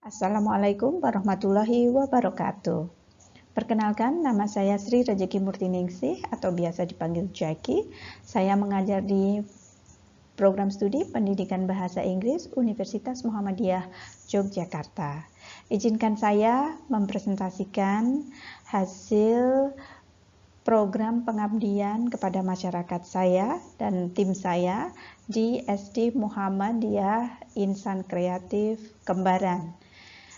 Assalamualaikum warahmatullahi wabarakatuh. Perkenalkan, nama saya Sri Rejeki Murtiningsih atau biasa dipanggil Jackie. Saya mengajar di program studi Pendidikan Bahasa Inggris Universitas Muhammadiyah Yogyakarta. Izinkan saya mempresentasikan hasil program pengabdian kepada masyarakat saya dan tim saya di SD Muhammadiyah Insan Kreatif Kembaran.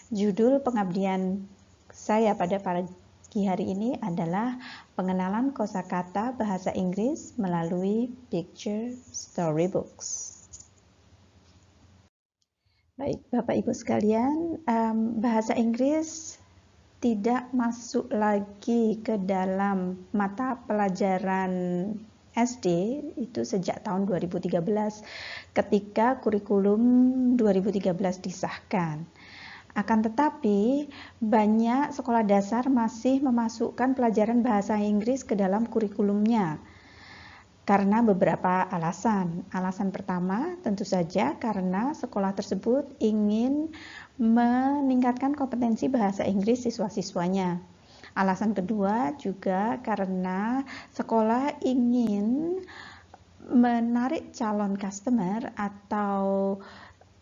Judul pengabdian saya pada pagi hari ini adalah pengenalan kosakata bahasa Inggris melalui picture storybooks. Baik, Bapak Ibu sekalian, bahasa Inggris tidak masuk lagi ke dalam mata pelajaran SD itu sejak tahun 2013 ketika kurikulum 2013 disahkan. Akan tetapi, banyak sekolah dasar masih memasukkan pelajaran bahasa Inggris ke dalam kurikulumnya karena beberapa alasan. Alasan pertama, tentu saja karena sekolah tersebut ingin meningkatkan kompetensi bahasa Inggris siswa-siswanya. Alasan kedua juga karena sekolah ingin menarik calon customer atau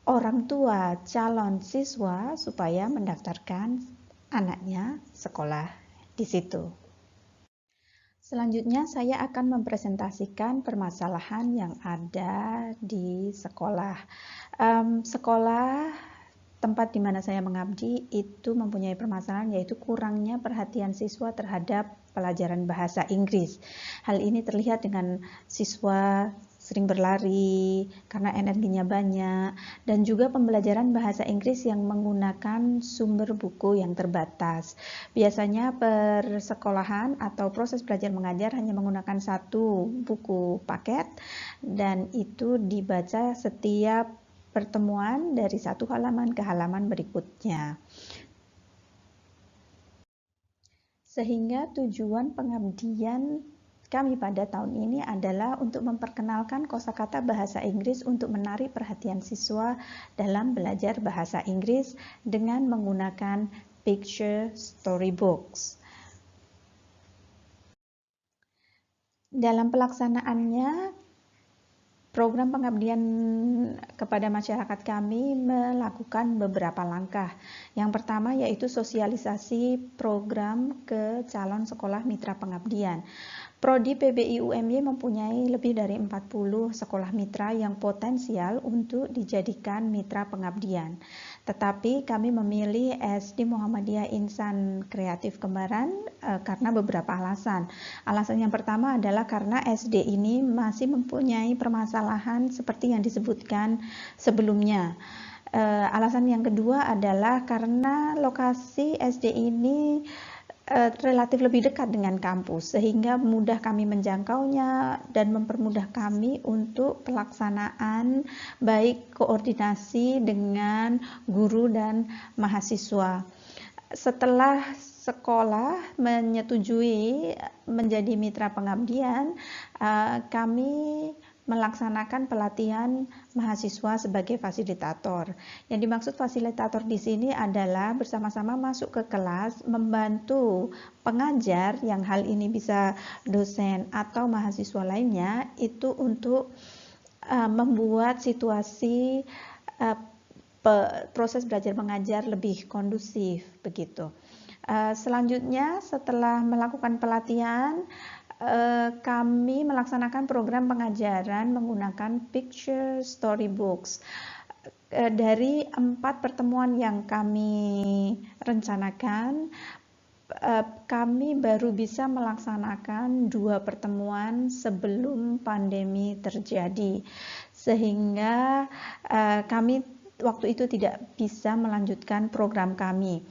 orang tua calon siswa supaya mendaftarkan anaknya sekolah di situ. Selanjutnya saya akan mempresentasikan permasalahan yang ada di sekolah. Sekolah tempat di mana saya mengabdi itu mempunyai permasalahan yaitu kurangnya perhatian siswa terhadap pelajaran bahasa Inggris. Hal ini terlihat dengan siswa sering berlari karena energinya banyak, dan juga pembelajaran bahasa Inggris yang menggunakan sumber buku yang terbatas. Biasanya persekolahan atau proses belajar mengajar hanya menggunakan satu buku paket, dan itu dibaca setiap pertemuan dari satu halaman ke halaman berikutnya. Sehingga tujuan pengabdian kami pada tahun ini adalah untuk memperkenalkan kosakata bahasa Inggris untuk menarik perhatian siswa dalam belajar bahasa Inggris dengan menggunakan picture storybooks. Dalam pelaksanaannya, program pengabdian kepada masyarakat kami melakukan beberapa langkah. Yang pertama yaitu sosialisasi program ke calon sekolah mitra pengabdian. Prodi PBI UMY mempunyai lebih dari 40 sekolah mitra yang potensial untuk dijadikan mitra pengabdian. Tetapi kami memilih SD Muhammadiyah Insan Kreatif Kembaran karena beberapa alasan. Alasan yang pertama adalah karena SD ini masih mempunyai permasalahan seperti yang disebutkan sebelumnya. Alasan yang kedua adalah karena lokasi SD ini relatif lebih dekat dengan kampus, sehingga mudah kami menjangkaunya dan mempermudah kami untuk pelaksanaan baik koordinasi dengan guru dan mahasiswa. Setelah sekolah menyetujui menjadi mitra pengabdian, kami melaksanakan pelatihan mahasiswa sebagai fasilitator. Yang dimaksud fasilitator di sini adalah bersama-sama masuk ke kelas, membantu pengajar yang hal ini bisa dosen atau mahasiswa lainnya, itu untuk membuat situasi proses belajar mengajar lebih kondusif begitu. Selanjutnya setelah melakukan pelatihan, kami melaksanakan program pengajaran menggunakan picture storybooks. Dari 4 pertemuan yang kami rencanakan, kami baru bisa melaksanakan 2 pertemuan sebelum pandemi terjadi, sehingga kami waktu itu tidak bisa melanjutkan program kami.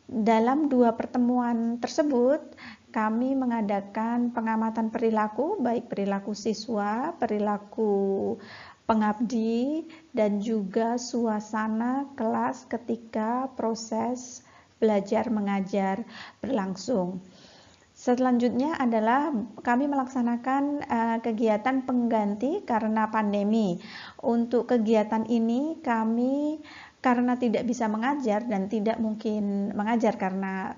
Dalam 2 pertemuan tersebut, kami mengadakan pengamatan perilaku, baik perilaku siswa, perilaku pengabdi, dan juga suasana kelas ketika proses belajar mengajar berlangsung. Selanjutnya adalah kami melaksanakan kegiatan pengganti karena pandemi. Untuk kegiatan ini kami karena tidak bisa mengajar dan tidak mungkin mengajar karena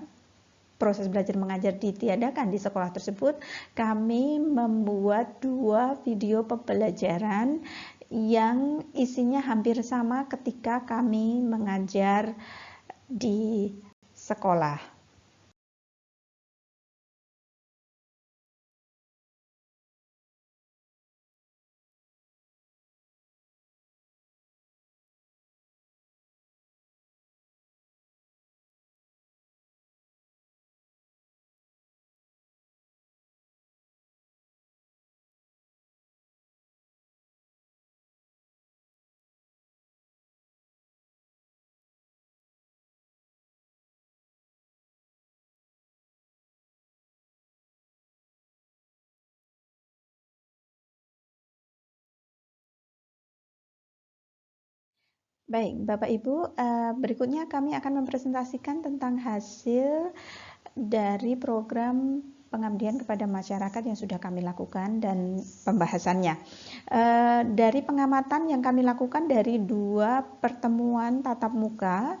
proses belajar mengajar ditiadakan di sekolah tersebut, kami membuat 2 video pembelajaran yang isinya hampir sama ketika kami mengajar di sekolah. Baik, Bapak Ibu, berikutnya kami akan mempresentasikan tentang hasil dari program pengabdian kepada masyarakat yang sudah kami lakukan dan pembahasannya. Dari pengamatan yang kami lakukan dari 2 pertemuan tatap muka,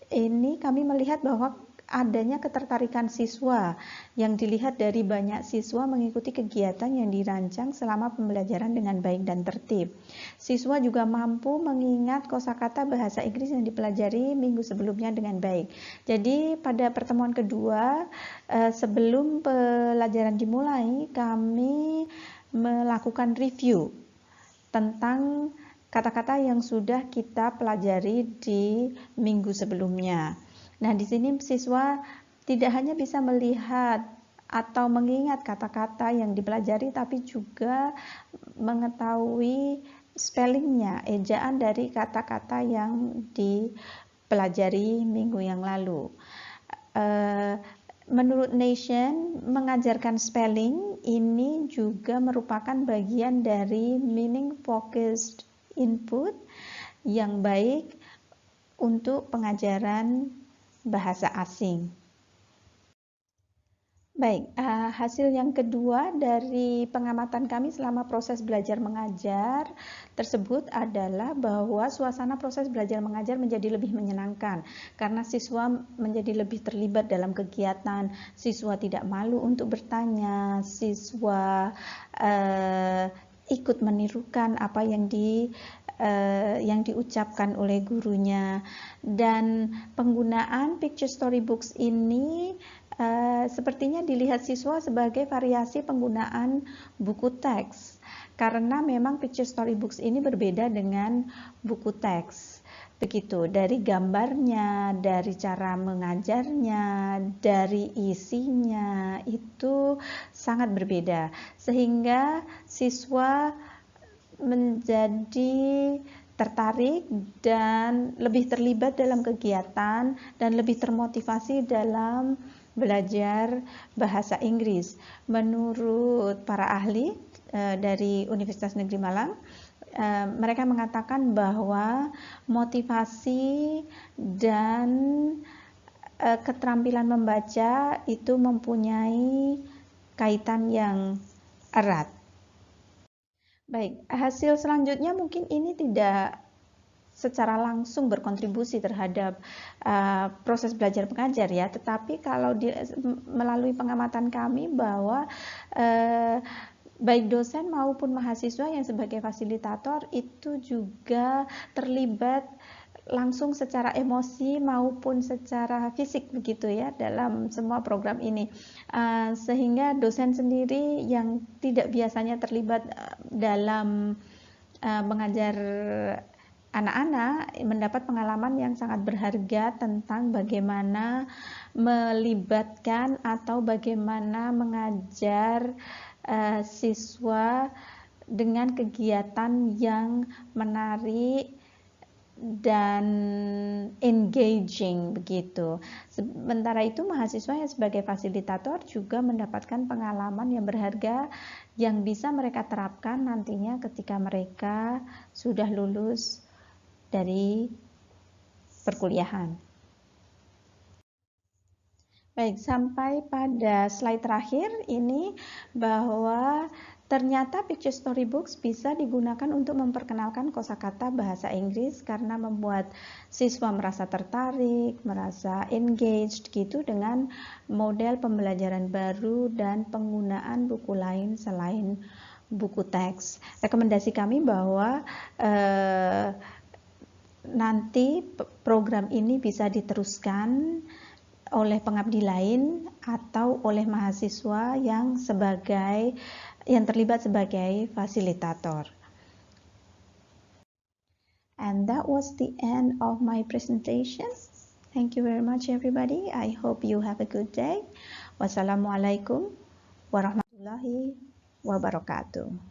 ini kami melihat bahwa adanya ketertarikan siswa yang dilihat dari banyak siswa mengikuti kegiatan yang dirancang selama pembelajaran dengan baik dan tertib. Siswa juga mampu mengingat kosakata bahasa Inggris yang dipelajari minggu sebelumnya dengan baik. Jadi pada pertemuan kedua, sebelum pelajaran dimulai, kami melakukan review tentang kata-kata yang sudah kita pelajari di minggu sebelumnya. Nah, di sini siswa tidak hanya bisa melihat atau mengingat kata-kata yang dipelajari, tapi juga mengetahui spellingnya, ejaan dari kata-kata yang dipelajari minggu yang lalu. Menurut Nation, mengajarkan spelling ini juga merupakan bagian dari meaning focused input yang baik untuk pengajaran bahasa asing. Baik, hasil yang kedua dari pengamatan kami selama proses belajar mengajar tersebut adalah bahwa suasana proses belajar mengajar menjadi lebih menyenangkan karena siswa menjadi lebih terlibat dalam kegiatan, siswa tidak malu untuk bertanya, siswa ikut menirukan apa yang diucapkan oleh gurunya, dan penggunaan picture storybooks ini sepertinya dilihat siswa sebagai variasi penggunaan buku teks karena memang picture storybooks ini berbeda dengan buku teks. Begitu, dari gambarnya, dari cara mengajarnya, dari isinya itu sangat berbeda sehingga siswa menjadi tertarik dan lebih terlibat dalam kegiatan dan lebih termotivasi dalam belajar bahasa Inggris. Menurut para ahli dari Universitas Negeri Malang, mereka mengatakan bahwa motivasi dan keterampilan membaca itu mempunyai kaitan yang erat. Baik, hasil selanjutnya mungkin ini tidak secara langsung berkontribusi terhadap proses belajar mengajar ya, tetapi kalau melalui pengamatan kami bahwa baik dosen maupun mahasiswa yang sebagai fasilitator itu juga terlibat langsung secara emosi maupun secara fisik begitu ya dalam semua program ini, sehingga dosen sendiri yang tidak biasanya terlibat dalam mengajar anak-anak mendapat pengalaman yang sangat berharga tentang bagaimana melibatkan atau bagaimana mengajar siswa dengan kegiatan yang menarik dan engaging begitu. Sementara itu mahasiswa yang sebagai fasilitator juga mendapatkan pengalaman yang berharga yang bisa mereka terapkan nantinya ketika mereka sudah lulus dari perkuliahan. Baik, sampai pada slide terakhir ini bahwa Ternyata picture storybooks bisa digunakan untuk memperkenalkan kosakata bahasa Inggris karena membuat siswa merasa tertarik, merasa engaged gitu dengan model pembelajaran baru dan penggunaan buku lain selain buku teks. Rekomendasi kami bahwa nanti program ini bisa diteruskan oleh pengabdi lain atau oleh mahasiswa yang terlibat sebagai fasilitator. And that was the end of my presentation. Thank you very much everybody. I hope you have a good day. Wassalamualaikum warahmatullahi wabarakatuh.